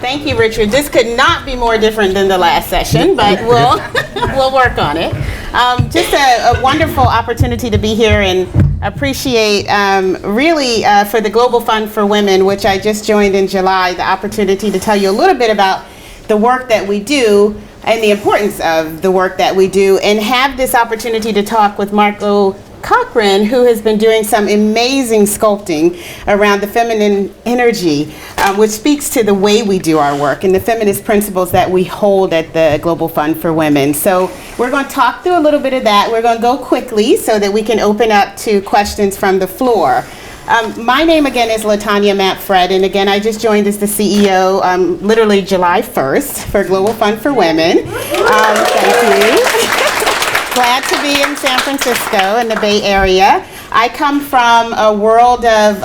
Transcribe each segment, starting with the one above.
Thank you, Richard. This could not be more different than the last session, but we'll work on it. Just a wonderful opportunity to be here, and appreciate really for the Global Fund for Women, which I just joined in July, the opportunity to tell you a little bit about the work that we do and the importance of the work that we do, and have this opportunity to talk with Marco Cochrane, who has been doing some amazing sculpting around the feminine energy, which speaks to the way we do our work and the feminist principles that we hold at the Global Fund for Women. So we're going to talk through a little bit of that. We're going to go quickly so that we can open up to questions from the floor. My name again is Latanya Frett, and again I just joined as the CEO literally July 1st for Global Fund for Women. Thank you. Glad to be in San Francisco in the Bay Area. I come from a world of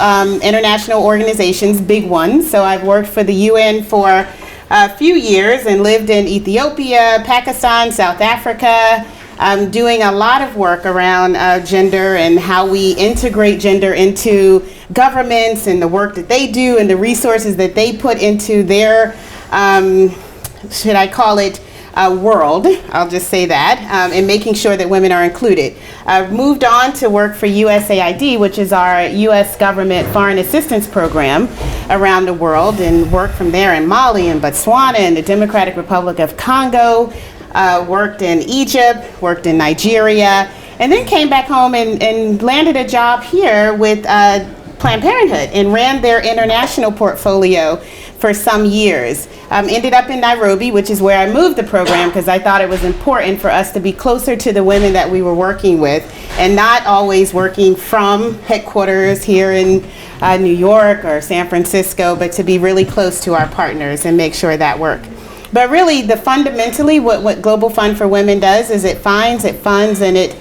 international organizations, big ones. So I've worked for the UN for a few years and lived in Ethiopia, Pakistan, South Africa, doing a lot of work around gender and how we integrate gender into governments and the work that they do and the resources that they put into their, should I call it, world, I'll just say that, and making sure that women are included. I've moved on to work for USAID, which is our U.S. government foreign assistance program around the world, and worked from there in Mali and Botswana and the Democratic Republic of Congo, worked in Egypt, worked in Nigeria, and then came back home and landed a job here with Planned Parenthood and ran their international portfolio for some years. Ended up in Nairobi, which is where I moved the program because I thought it was important for us to be closer to the women that we were working with and not always working from headquarters here in New York or San Francisco, but to be really close to our partners and make sure that worked. But really, fundamentally, what Global Fund for Women does is it finds, it funds, and it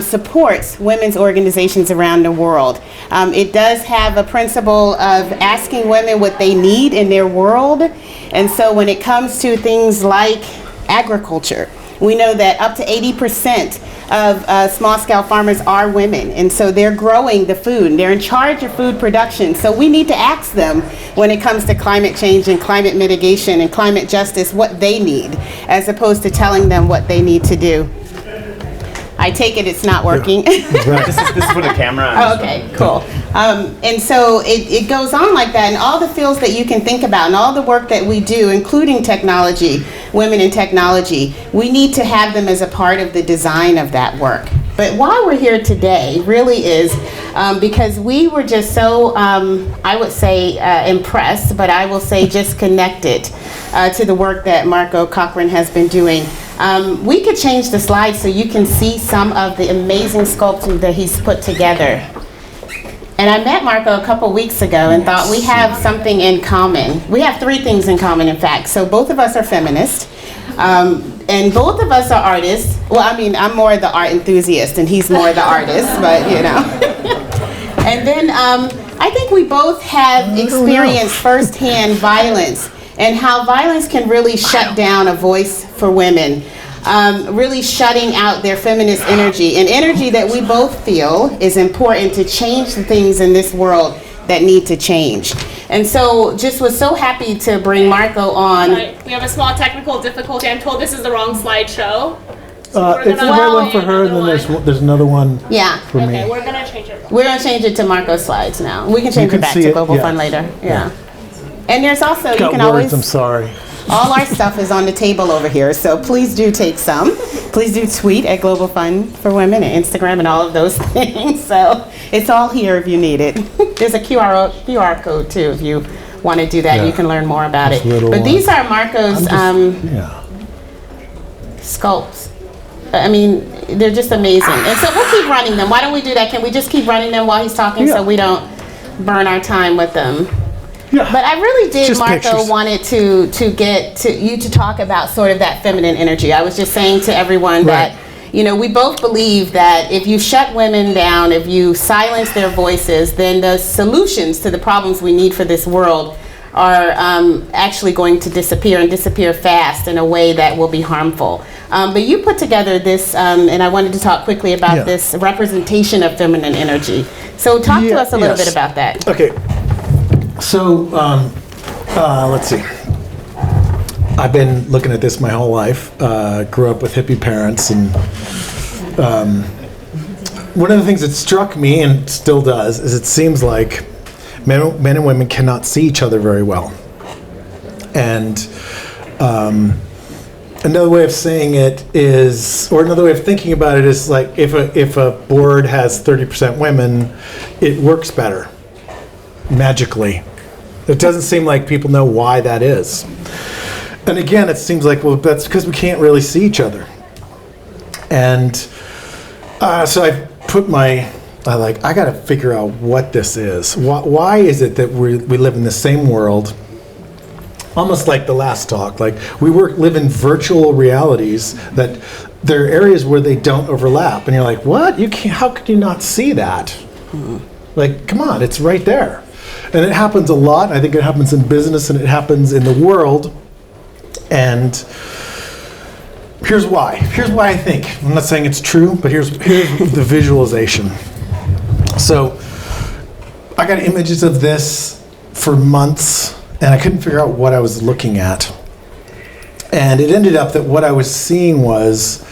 supports women's organizations around the world. It does have a principle of asking women what they need in their world. And so when it comes to things like agriculture, we know that up to 80% of small-scale farmers are women, and so they're growing the food, and they're in charge of food production. So we need to ask them, when it comes to climate change and climate mitigation and climate justice, what they need, as opposed to telling them what they need to do. I take it it's not working. Yeah. This is for the camera. Oh, okay, cool. And so it goes on like that, and all the fields that you can think about and all the work that we do, including technology, women in technology, we need to have them as a part of the design of that work. But why we're here today really is because we were just so, I would say impressed, but I will say just connected to the work that Marco Cochrane has been doing. We could change the slide so you can see some of the amazing sculpting that he's put together. And I met Marco a couple weeks ago and thought we have something in common. We have three things in common, in fact. So both of us are feminists, and both of us are artists. Well, I mean, I'm more the art enthusiast and he's more the artist, but you know. And then I think we both have experienced firsthand violence and how violence can really shut down a voice for women, really shutting out their feminist energy, an energy that we both feel is important to change the things in this world that need to change. And so just was so happy to bring Marco on. Right. We have a small technical difficulty. I'm told this is the wrong slideshow. So it's the right one for her, and then there's another one for me. Okay, we're going to change it. We're going to change it to Marco's slides now. We can change it back to Global Fund later. Yeah. And there's also, you can always, I'm sorry. all our stuff is on the table over here, so please do take some. Please do tweet at Global Fund for Women and Instagram and all of those things. So it's all here if you need it. There's a QR code too if you want to do that. Yeah. You can learn more about it. But these are Marco's sculpts. I mean, they're just amazing. And so we'll keep running them. Why don't we do that? Can we just keep running them while he's talking so we don't burn our time with them? Yeah. But I really did, just Marco, pictures. Wanted to get to you to talk about sort of that feminine energy. I was just saying to everyone that, you know, we both believe that if you shut women down, if you silence their voices, then the solutions to the problems we need for this world are actually going to disappear and disappear fast in a way that will be harmful. But you put together this, and I wanted to talk quickly about this representation of feminine energy. So talk to us a little bit about that. Okay. So let's see. I've been looking at this my whole life. Grew up with hippie parents, and one of the things that struck me, and still does, is it seems like men and women cannot see each other very well. And another way of saying it is, or another way of thinking about it is like if a board has 30% women, it works better, magically. It doesn't seem like people know why that is. And again, it seems like, well, that's because we can't really see each other. And so I put I got to figure out what this is. Why is it that we live in the same world, almost like the last talk, like we live in virtual realities that there are areas where they don't overlap. And you're like, what? How could you not see that? Mm-hmm. Like, come on, it's right there. And it happens a lot. I think it happens in business and it happens in the world. And here's why. Here's why I think. I'm not saying it's true, but here's the visualization. So I got images of this for months, and I couldn't figure out what I was looking at. And it ended up that what I was seeing was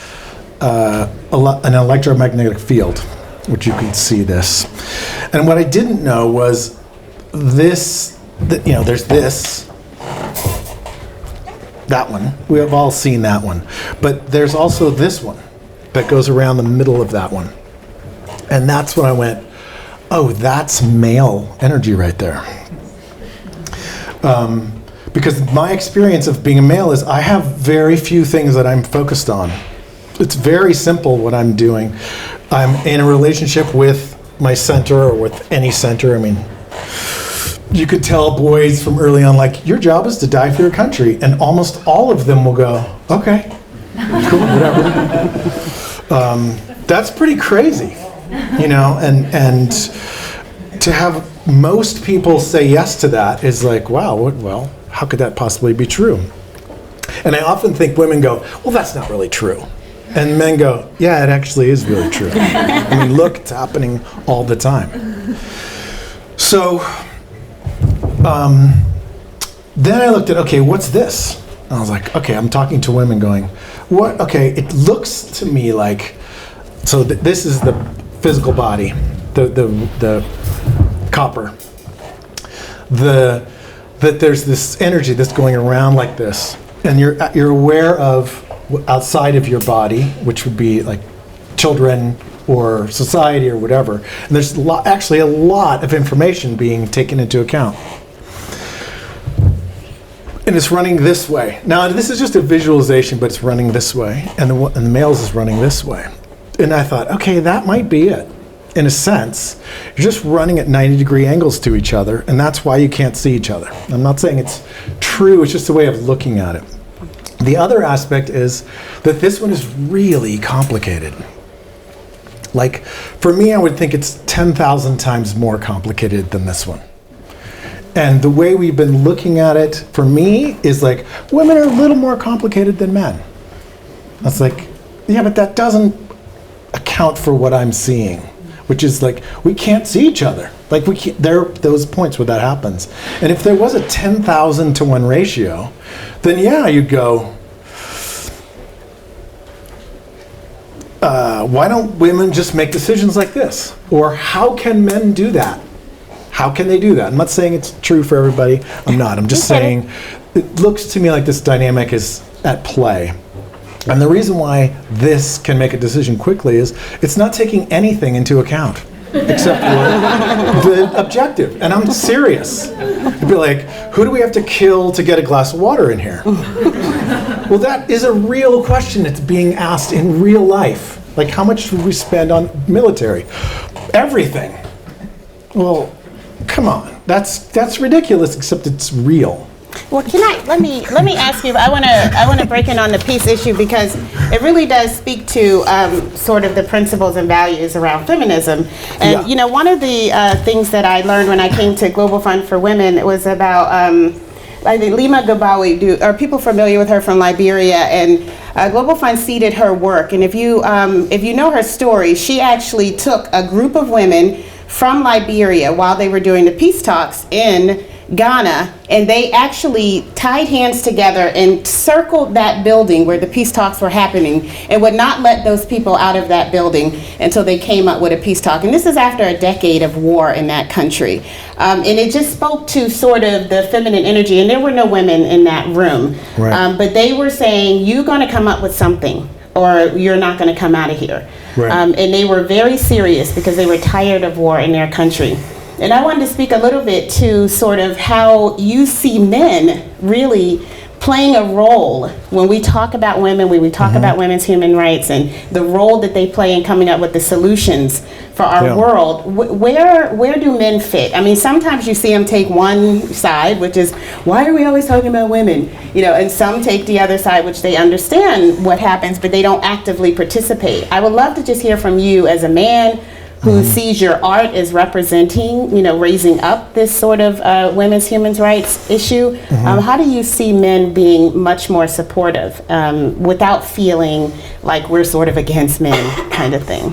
an electromagnetic field, which you can see this. And what I didn't know was there's this, that one. We have all seen that one. But there's also this one that goes around the middle of that one. And that's when I went, oh, that's male energy right there. Because my experience of being a male is I have very few things that I'm focused on. It's very simple what I'm doing. I'm in a relationship with my center or with any center. I mean, you could tell boys from early on, like, your job is to die for your country. And almost all of them will go, okay, cool, whatever. That's pretty crazy, and to have most people say yes to that is like, wow, well, how could that possibly be true? And I often think women go, well, that's not really true. And men go, yeah, it actually is really true. I mean, look, it's happening all the time. So, then I looked at, okay, what's this? And I was like, okay, I'm talking to women going, what? Okay, it looks to me like, so this is the physical body, the copper. That there's this energy that's going around like this, and you're aware of outside of your body, which would be like children or society or whatever. And there's actually a lot of information being taken into account. And it's running this way. Now, this is just a visualization, but it's running this way, and the males is running this way. And I thought, okay, that might be it. In a sense, you're just running at 90-degree angles to each other, and that's why you can't see each other. I'm not saying it's true, it's just a way of looking at it. The other aspect is that this one is really complicated. Like, for me, I would think it's 10,000 times more complicated than this one. And the way we've been looking at it, for me, is like, women are a little more complicated than men. That's like, yeah, but that doesn't account for what I'm seeing, which is like, we can't see each other. Like, there are those points where that happens. And if there was a 10,000 to 1 ratio, then yeah, you'd go, why don't women just make decisions like this? Or how can men do that? How can they do that? I'm not saying it's true for everybody. I'm not. I'm just saying it looks to me like this dynamic is at play. And the reason why this can make a decision quickly is it's not taking anything into account except for the objective. And I'm serious. It'd be like, who do we have to kill to get a glass of water in here? Well, that is a real question that's being asked in real life. Like, how much would we spend on military? Everything. Well, come on. That's ridiculous, except it's real. Well, let me ask you. I want to break in on the peace issue because it really does speak to sort of the principles and values around feminism. And one of the things that I learned when I came to Global Fund for Women, it was about I think Lima Gabawi. Are people familiar with her from Liberia? And Global Fund seeded her work. And if you know her story, she actually took a group of women from Liberia while they were doing the peace talks in Ghana, and they actually tied hands together and circled that building where the peace talks were happening and would not let those people out of that building until they came up with a peace talk. And this is after a decade of war in that country. And it just spoke to sort of the feminine energy, and there were no women in that room. Right. But they were saying, you're going to come up with something, or you're not going to come out of here. Right. And they were very serious because they were tired of war in their country. And I wanted to speak a little bit to sort of how you see men really playing a role when we talk about women, when we talk about women's human rights, and the role that they play in coming up with the solutions for our world. Where do men fit? I mean, sometimes you see them take one side, which is, why are we always talking about women? You know, and some take the other side, which they understand what happens, but they don't actively participate. I would love to just hear from you as a man who sees your art as representing, you know, raising up this sort of women's human rights issue. How do you see men being much more supportive without feeling like we're sort of against men kind of thing?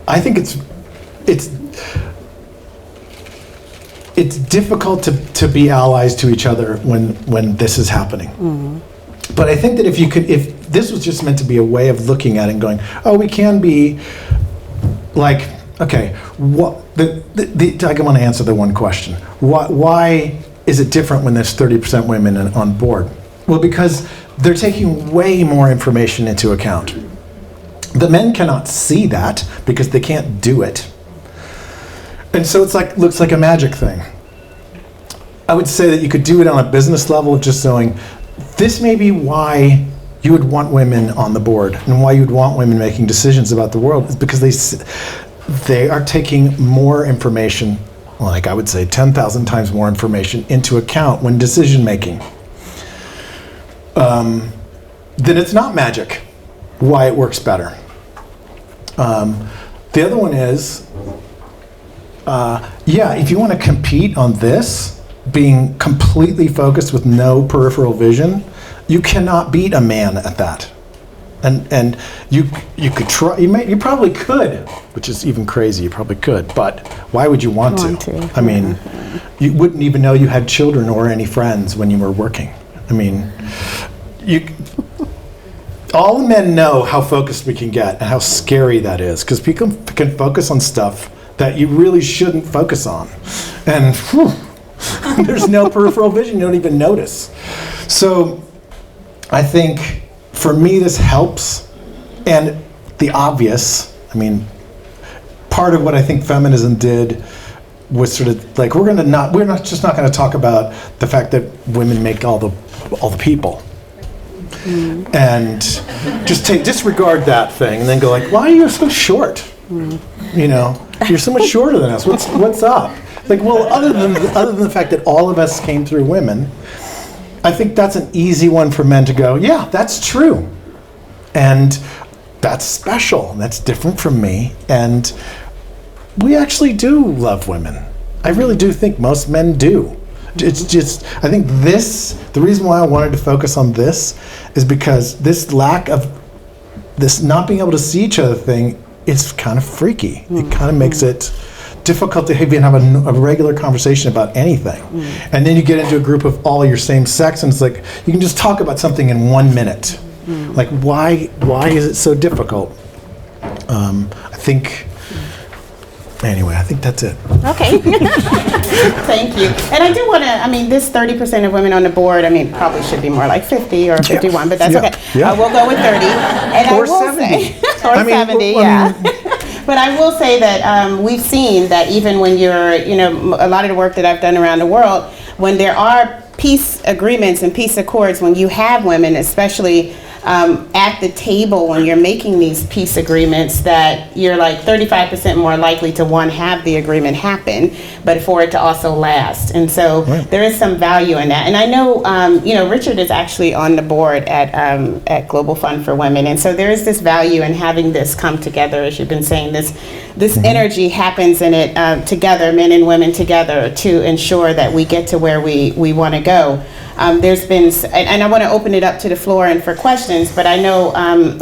I think it's difficult to be allies to each other when this is happening. But I think that if this was just meant to be a way of looking at it and going, oh, we can be like, okay, what I want to answer the one question. Why is it different when there's 30% women on board? Well, because they're taking way more information into account. The men cannot see that because they can't do it. And so looks like a magic thing. I would say that you could do it on a business level of just knowing, this may be why you would want women on the board and why you would want women making decisions about the world, is because they are taking more information, like I would say 10,000 times more information into account when decision making. Then it's not magic, why it works better. The other one is, if you want to compete on this, being completely focused with no peripheral vision, you cannot beat a man at that. And you could try, you probably could, which is even crazy, you probably could, but why would you want to? I mean, you wouldn't even know you had children or any friends when you were working. I mean, all the men know how focused we can get and how scary that is, because people can focus on stuff that you really shouldn't focus on. And there's no peripheral vision, you don't even notice. So I think for me this helps. And the obvious, I mean, part of what I think feminism did was sort of like, we're not just going to talk about the fact that women make all the people. And just disregard that thing and then go like, why are you so short? You know, you're so much shorter than us. What's up? Like, well, other than the fact that all of us came through women, I think that's an easy one for men to go, yeah, that's true. And that's special. That's different from me. And we actually do love women. I really do think most men do. It's just, I think the reason why I wanted to focus on this is because this lack of, this not being able to see each other thing is kind of freaky. It kind of makes it difficult to even have a regular conversation about anything. And then you get into a group of all your same sex and it's like, you can just talk about something in 1 minute. Like, why is it so difficult? I think that's it. Okay. Thank you. And I do want to, this 30% of women on the board, probably should be more like 50 or 51, but that's okay. Yeah. We'll go with 30. And or 70. Or 70, But I will say that we've seen that even when you're, a lot of the work that I've done around the world, when there are peace agreements and peace accords, when you have women, especially at the table when you're making these peace agreements, that you're like 35% more likely to have the agreement happen, but for it to also last. And so there is some value in that. And I know, Richard is actually on the board at Global Fund for Women. And so there is this value in having this come together, as you've been saying, this energy happens in it together, men and women together, to ensure that we get to where we want to go. There's been, and I want to open it up to the floor and for questions. questions, but I know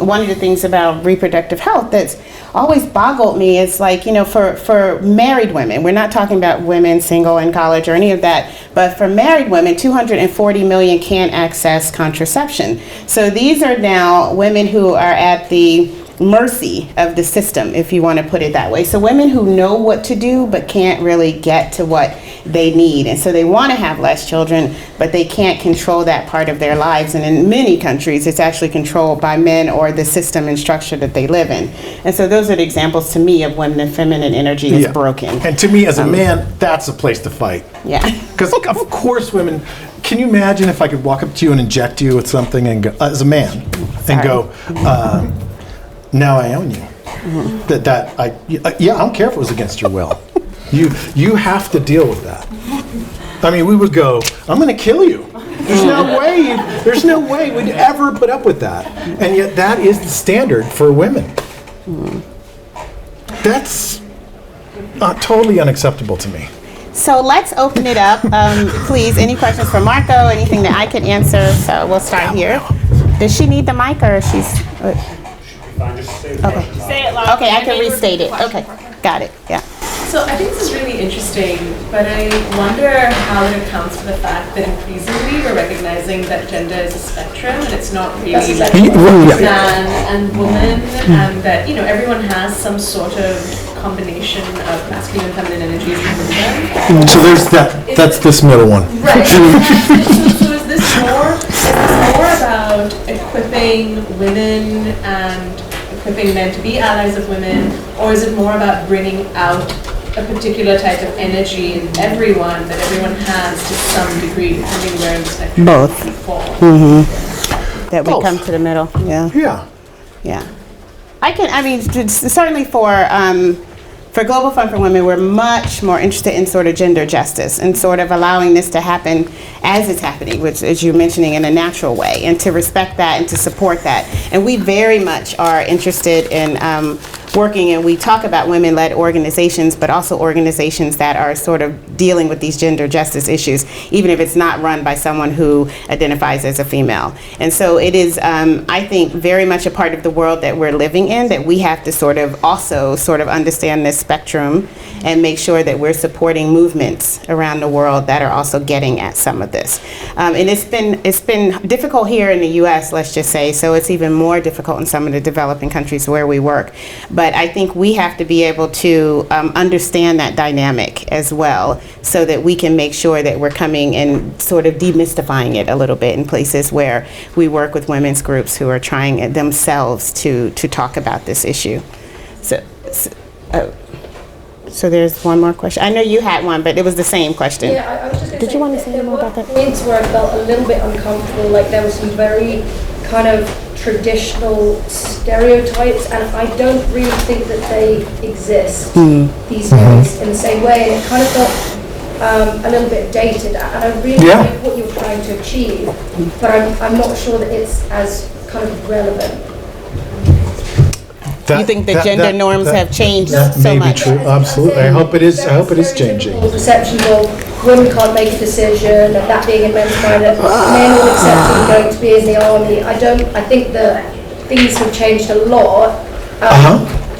one of the things about reproductive health that's always boggled me is like, for married women, we're not talking about women single in college or any of that, but for married women, 240 million can't access contraception. So these are now women who are at the mercy of the system, if you want to put it that way. So women who know what to do but can't really get to what they need, and so they want to have less children, but they can't control that part of their lives. And in many countries, it's actually controlled by men or the system and structure that they live in. And so those are the examples to me of when the feminine energy is broken. And to me, as a man, that's a place to fight. Yeah. Because of course, women. Can you imagine if I could walk up to you and inject you with something and go, as a man, and go, now I own you. I don't care if it was against your will. You have to deal with that. I mean, we would go, I'm going to kill you. There's no way we'd ever put up with that. And yet that is the standard for women. That's totally unacceptable to me. So let's open it up. Please, any questions for Marco, anything that I can answer? So we'll start here. Does she need the mic or she's... Okay. Say it loud. Okay, I can restate it. Okay, got it. Yeah. So I think this is really interesting, but I wonder how it accounts for the fact that increasingly we're recognizing that gender is a spectrum and it's not really like man and woman, and that everyone has some sort of combination of masculine and feminine energies within them. So there's that's this middle one. Right. So is this more about equipping women and equipping men to be allies of women, or is it more about bringing out a particular type of energy in everyone that everyone has to some degree, depending where in the spectrum Both. you fall? That we Both. come to the middle. Yeah. Yeah. Yeah. Certainly for Global Fund for Women, we're much more interested in sort of gender justice and sort of allowing this to happen as it's happening, which, as you're mentioning, in a natural way, and to respect that and to support that. And we very much are interested in working, and we talk about women-led organizations, but also organizations that are sort of dealing with these gender justice issues, even if it's not run by someone who identifies as a female. And so it is, I think, very much a part of the world that we're living in, that we have to sort of also sort of understand this spectrum and make sure that we're supporting movements around the world that are also getting at some of this. And it's been difficult here in the US, let's just say, so it's even more difficult in some of the developing countries where we work. But I think we have to be able to understand that dynamic as well, so that we can make sure that we're coming and sort of demystifying it a little bit in places where we work with women's groups who are trying themselves to talk about this issue. So there's one more question. I know you had one, but it was the same question. Yeah, I was just going to Did you want to say more about that? Points where I felt a little bit uncomfortable, like there were some very kind of traditional stereotypes, and I don't really think that they exist these days in the same way, and it kind of felt a little bit dated, and I really like what you're trying to achieve, but I'm not sure that it's as kind of relevant. You think the gender norms have changed that so may much? be true. Absolutely. I hope it is. I hope it is changing. Perceptions of women can't make a decision, and that being in men's mind, that men will accept them going to be in the army. I think that things have changed a lot,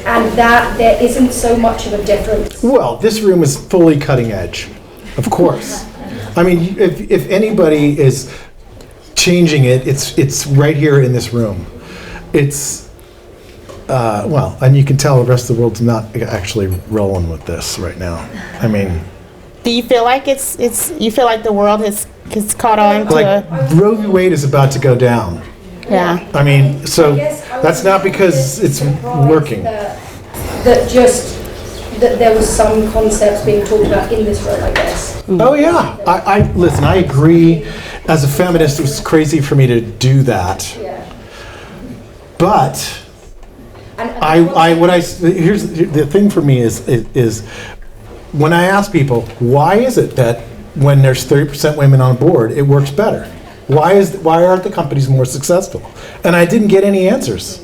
and that there isn't so much of a difference. Well, this room is fully cutting edge, of course. I mean, if anybody is changing it, it's right here in this room. It's well, and you can tell the rest of the world's not actually rolling with this right now. I mean, do you feel like you feel like the world has caught on to? Like Roe v. Wade is about to go down. Yeah. I mean, so that's not because it's working. That there was some concepts being talked about in this room, I guess. Oh yeah, I listen. I agree. As a feminist, it was crazy for me to do that. Yeah. But here's the thing for me is when I ask people, why is it that when there's 30% women on board, it works better? Why aren't the companies more successful? And I didn't get any answers.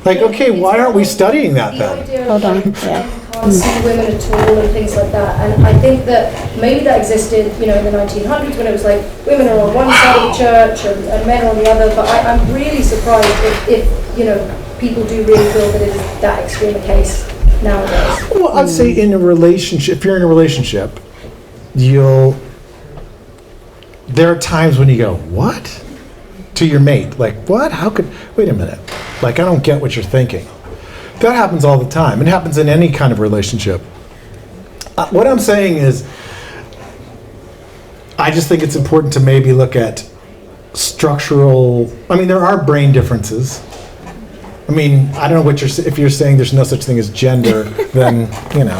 Like, okay, why aren't we studying that then? Hold on. Yeah. can't see women at all and things like that. And I think that maybe that existed, in the 1900s when it was like women are on one side of the church and men are on the other. But I'm really surprised if people do really feel that it is that extreme a case nowadays. Well, I'd say in a relationship, if you're in a relationship, there are times when you go, what? To your mate, like, what? Wait a minute. Like, I don't get what you're thinking. That happens all the time. It happens in any kind of relationship. What I'm saying is, I just think it's important to maybe look at structural, there are brain differences. I don't know if you're saying there's no such thing as gender, then, No,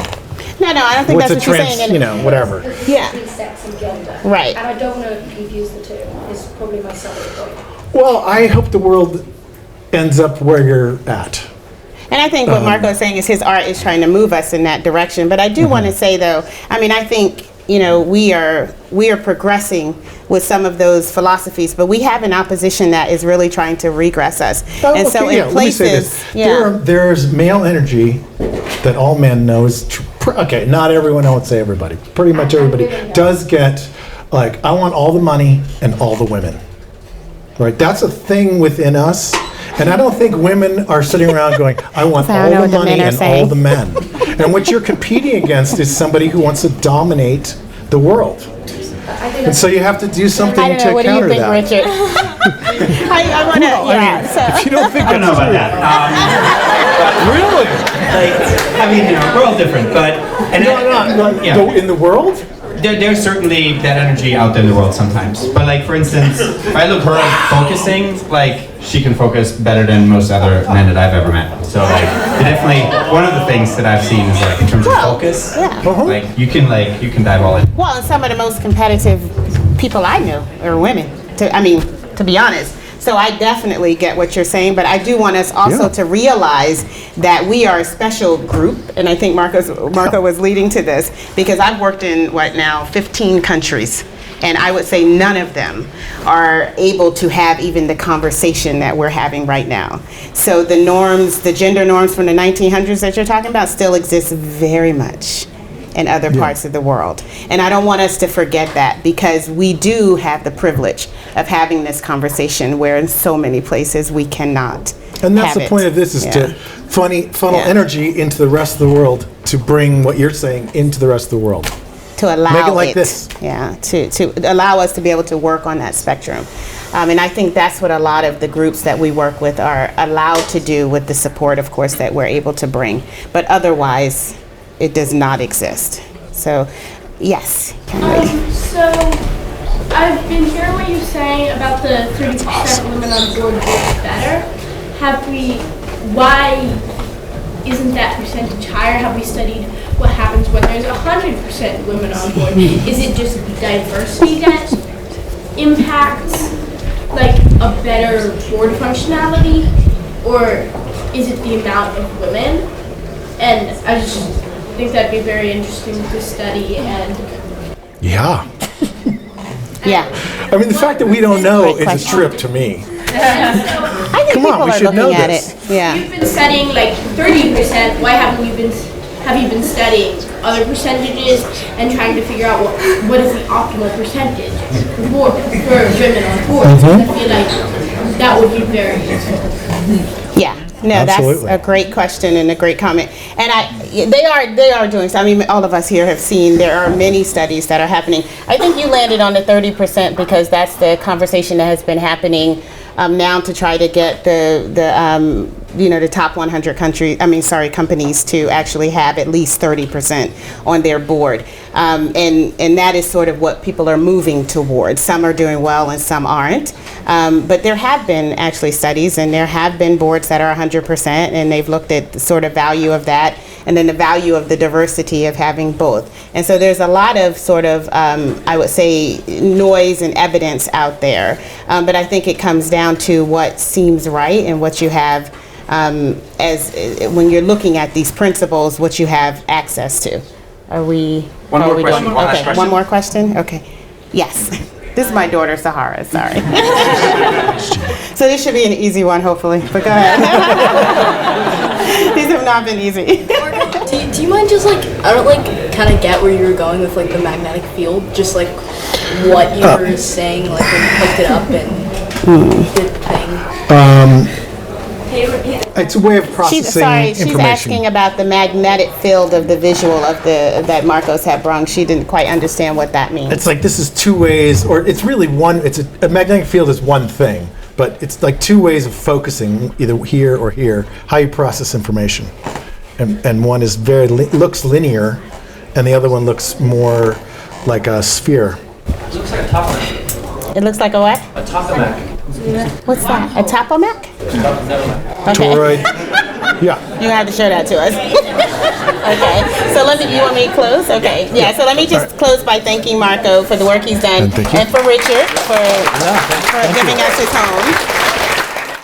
I don't think what's that's what you're saying. Whatever. Yeah. Between sex and gender. Right. And I don't want to confuse the two, is probably my selling point. Well, I hope the world ends up where you're at. And I think what Marco is saying is his art is trying to move us in that direction. But I do want to say, though, I think, we are progressing with some of those philosophies, but we have an opposition that is really trying to regress us. And so in let me say this. There's male energy that all men know is okay, not everyone, I won't say everybody. Pretty much everybody does get, like, I want all the money and all the women. Right? That's a thing within us. And I don't think women are sitting around going, I want all the money and all the men. And what you're competing against is somebody who wants to dominate the world. And so you have to do something to counter that. What do you think, Richard? I want to, If you don't think I don't know about that. Really? We're all different, but In the world? there's certainly that energy out there in the world sometimes. But for instance, if I look her focusing, she can focus better than most other men that I've ever met. So definitely one of the things that I've seen is in terms of focus, you can dive all in. Well, and some of the most competitive people I know are women. To be honest. So I definitely get what you're saying, but I do want us also to realize that we are a special group, and I think Marco was leading to this, because I've worked in, 15 countries, and I would say none of them are able to have even the conversation that we're having right now. So the norms, the gender norms from the 1900s that you're talking about still exist very much in other parts of the world. And I don't want us to forget that, because we do have the privilege of having this conversation where in so many places we cannot. And that's the point of this, is to funnel energy into the rest of the world, to bring what you're saying into the rest of the world. To allow Make it like this. Yeah, to allow us to be able to work on that spectrum. And I think that's what a lot of the groups that we work with are allowed to do, with the support, of course, that we're able to bring. But otherwise, it does not exist. So, yes. So, I've been hearing what you're saying about the 30% women on board works better. Why isn't that percentage higher? Have we studied what happens when there's 100% women on board? Is it just diversity that impacts a better board functionality? Or is it the amount of women? And I just think that'd be very interesting to study. And yeah. The fact that we don't know is a trip to me. I think Come on, we should know this. You've been studying 30%. Why have you been studying other percentages and trying to figure out what is the optimal percentage for women on board? I feel like that would be very useful. No, Absolutely. That's a great question and a great comment. And they are doing so. All of us here have seen there are many studies that are happening. I think you landed on the 30% because that's the conversation that has been happening now, to try to get the top 100 companies to actually have at least 30% on their board. And that is sort of what people are moving towards. Some are doing well and some aren't. But there have been actually studies, and there have been boards that are 100%, and they've looked at the sort of value of that, and then the value of the diversity of having both. And so there's a lot of sort of, I would say, noise and evidence out there. But I think it comes down to what seems right and what you have as when you're looking at these principles, what you have access to. Are we? One more question. Doing, One last okay, question. one more question? Okay. Yes. This is my daughter, Sahara, sorry. So this should be an easy one, hopefully, but go ahead. These have not been easy. do you mind just like, I don't like kind of get where you were going with like the magnetic field, just like what you were saying, like when you hooked it up and did the thing. It's a way of processing She's information. asking about the magnetic field of the visual of that Marcos had brung. She didn't quite understand what that means. It's like this is two ways, or it's really one. It's a magnetic field is one thing, but it's like two ways of focusing, either here or here, how you process information. And one is looks linear, and the other one looks more like a sphere. It looks like a tokamak. It looks like a what? A tokamak. What's that? A topomac? Okay. Toroid. Yeah. You have to show that to us. Okay. So you want me to close? Okay. Yeah. So let me just close by thanking Marco for the work he's done, And thank you. and for Richard for giving us his home.